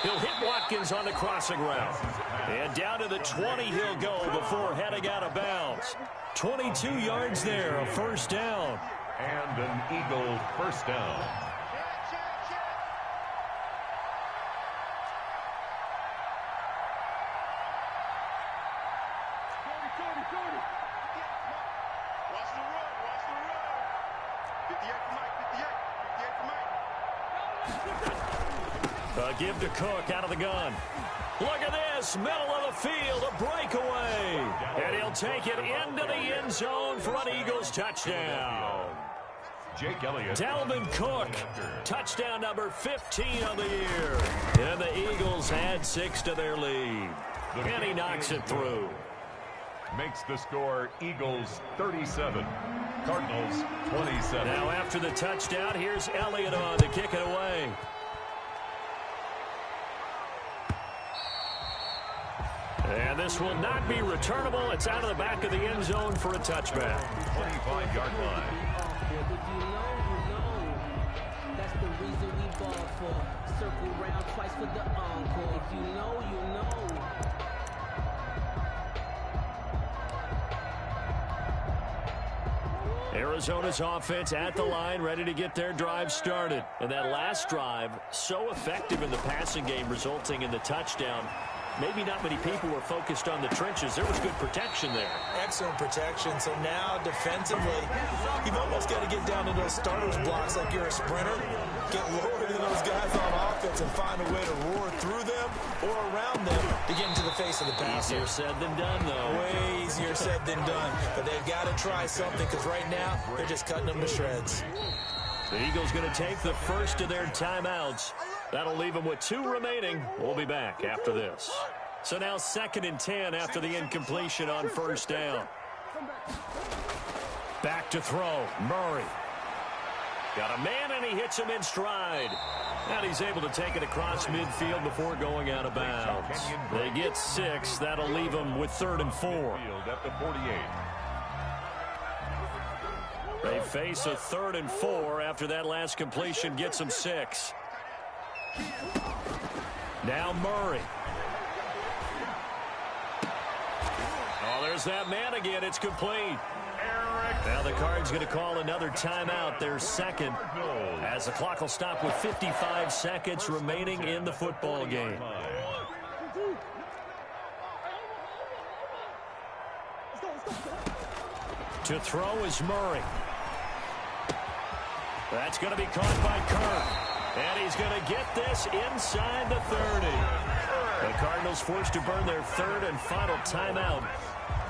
He'll hit Watkins on the crossing route. And down to the 20 he'll go before heading out of bounds. 22 yards there, a 1st down. And an Eagle 1st down. Give to Cook out of the gun. Look at this, middle of the field, a breakaway. And he'll take it into the end zone for an Eagles touchdown. Jake Elliott. Dalvin Cook, touchdown number 15 of the year. And the Eagles add 6 to their lead. And he knocks it through. Makes the score Eagles 37, Cardinals 27. Now after the touchdown, here's Elliott on to kick it away. And this will not be returnable. It's out of the back of the end zone for a touchback. 25-yard line. If you know, that's the reason we ball for. Circle round twice for the encore. If you know, you know. Arizona's offense at the line, ready to get their drive started. And that last drive, so effective in the passing game, resulting in the touchdown. Maybe not many people were focused on the trenches. There was good protection there. Excellent protection. So now defensively, you've almost got to get down to those starters blocks like you're a sprinter. Get lower than those guys on offense and find a way to roar through them or around them to get into the face of the passer. Easier said than done, though. Way easier said than done. But they've got to try something because right now they're just cutting them to shreds. The Eagles going to take the first of their timeouts. That'll leave them with 2 remaining. We'll be back after this. So now 2nd and 10 after the incompletion on first down. Back to throw. Murray. Got a man, and he hits him in stride. And he's able to take it across midfield before going out of bounds. They get 6. That'll leave them with 3rd and 4. At the 48. They face a 3rd and 4 after that last completion gets them 6. Now Murray. Oh, there's that man again. It's complete. Now the Cards going to call another timeout, their 2nd, as the clock will stop with 55 seconds remaining in the football game. To throw is Murray. That's going to be caught by Kirk. And he's going to get this inside the 30. The Cardinals forced to burn their 3rd and final timeout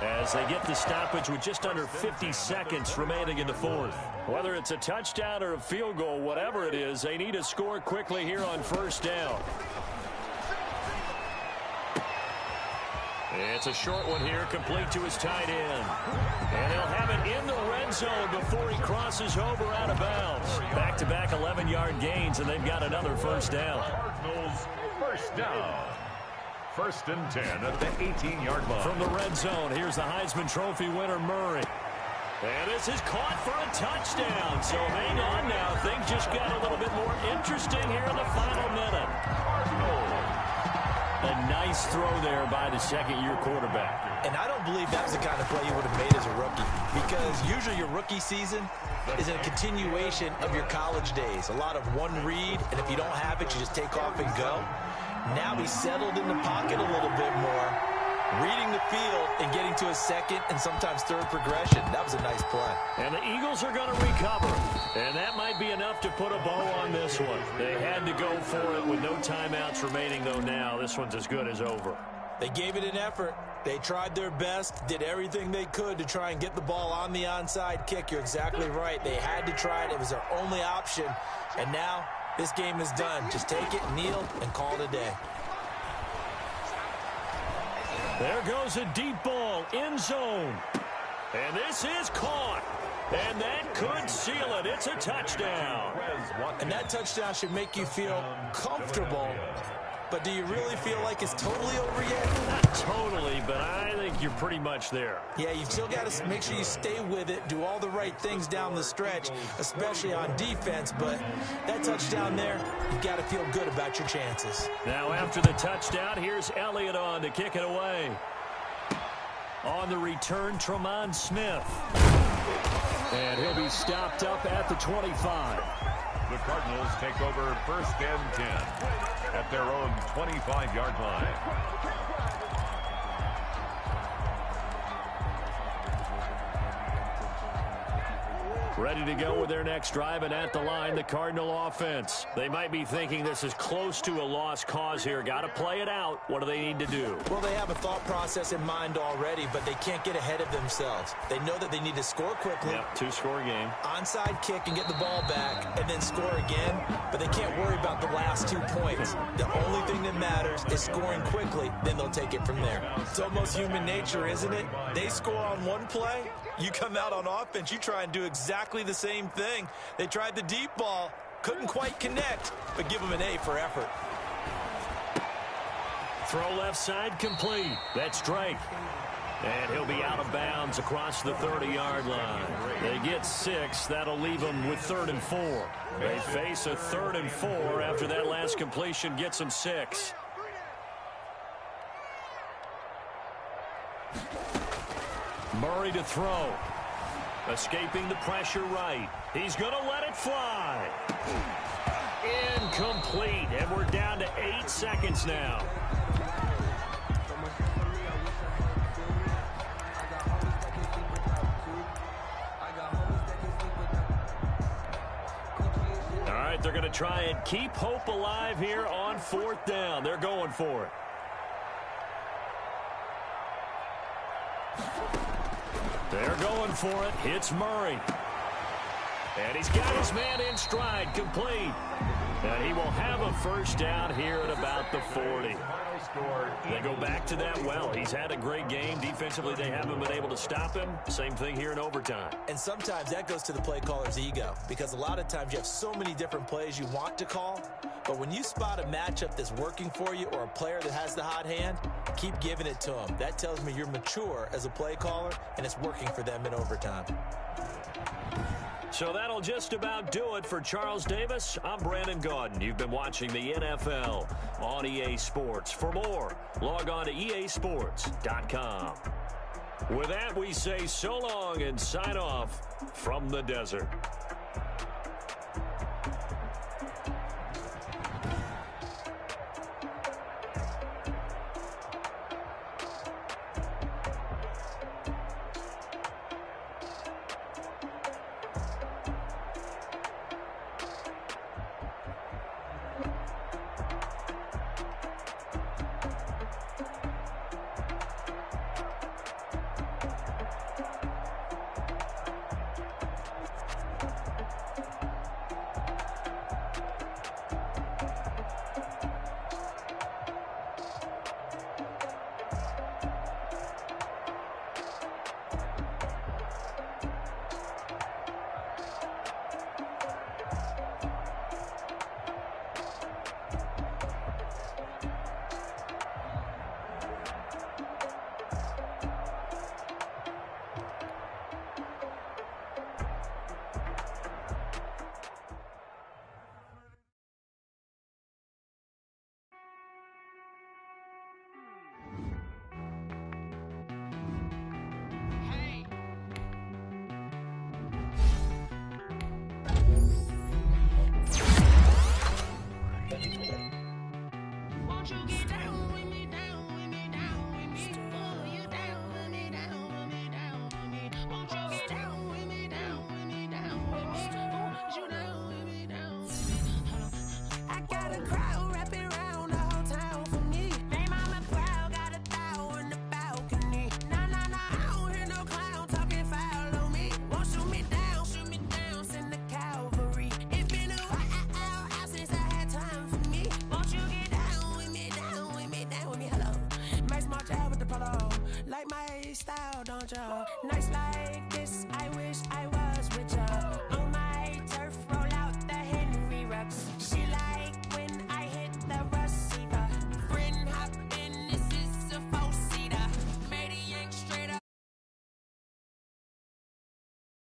as they get the stoppage with just under 50 seconds remaining in the 4th. Whether it's a touchdown or a field goal, whatever it is, they need to score quickly here on first down. It's a short one here, complete to his tight end. And he'll have it in the red zone before he crosses over out of bounds. Back-to-back 11-yard gains, and they've got another first down. Cardinals first down. 1st and 10 at the 18-yard line. From the red zone, here's the Heisman Trophy winner, Murray. And this is caught for a touchdown. So hang on now. Things just got a little bit more interesting here in the final minute. A nice throw there by the 2nd-year quarterback. And I don't believe that was the kind of play you would have made as a rookie, because usually your rookie season is a continuation of your college days. A lot of one read, and if you don't have it, you just take off and go. Now he's settled in the pocket a little bit more, reading the field and getting to a 2nd and sometimes 3rd progression. That was a nice play. And the Eagles are going to recover. And that might be enough to put a bow on this one. They had to go for it with no timeouts remaining, though now. This one's as good as over. They gave it an effort. They tried their best, did everything they could to try and get the ball on the onside kick. You're exactly right. They had to try it. It was their only option. And now this game is done. Just take it, kneel, and call it a day. There goes a deep ball, end zone. And this is caught. And that could seal it. It's a touchdown. And that touchdown should make you feel comfortable. But do you really feel like it's totally over yet? Not totally, but I think you're pretty much there. Yeah, you've still got to make sure you stay with it, do all the right things down the stretch, especially on defense. But that touchdown there, you've got to feel good about your chances. Now after the touchdown, here's Elliott on to kick it away. On the return, Tremont Smith. And he'll be stopped up at the 25. The Cardinals take over 1st and 10 at their own 25-yard line. Ready to go with their next drive, and at the line, the Cardinal offense. They might be thinking this is close to a lost cause here. Got to play it out. What do they need to do? Well, they have a thought process in mind already, but they can't get ahead of themselves. They know that they need to score quickly. Yep, two-score game. Onside kick and get the ball back and then score again, but they can't worry about the last 2 points. The only thing that matters is scoring quickly, then they'll take it from there. It's almost human nature, isn't it? They score on one play, you come out on offense, you try and do exactly the same thing. They tried the deep ball, couldn't quite connect, but give them an A for effort. Throw left side complete. That's Drake. And he'll be out of bounds across the 30-yard line. They get 6. That'll leave them with 3rd and 4. They face a 3rd and 4 after that last completion gets them 6. Murray to throw. Escaping the pressure right. He's going to let it fly. Incomplete. And we're down to 8 seconds now. All right, they're going to try and keep hope alive here on 4th down. They're going for it. They're going for it. It's Murray. And he's got his man in stride, complete. And he will have a first down here at about the 40. They go back to that well. He's had a great game. Defensively, they haven't been able to stop him. Same thing here in overtime. And sometimes that goes to the play caller's ego, because a lot of times you have so many different plays you want to call, but when you spot a matchup that's working for you or a player that has the hot hand, keep giving it to them. That tells me you're mature as a play caller, and it's working for them in overtime. So that'll just about do it for Charles Davis. I'm Brandon Gaudin. You've been watching the NFL on EA Sports. For more, log on to easports.com. With that, we say so long and sign off from the desert. Like my style, don't you? Nice like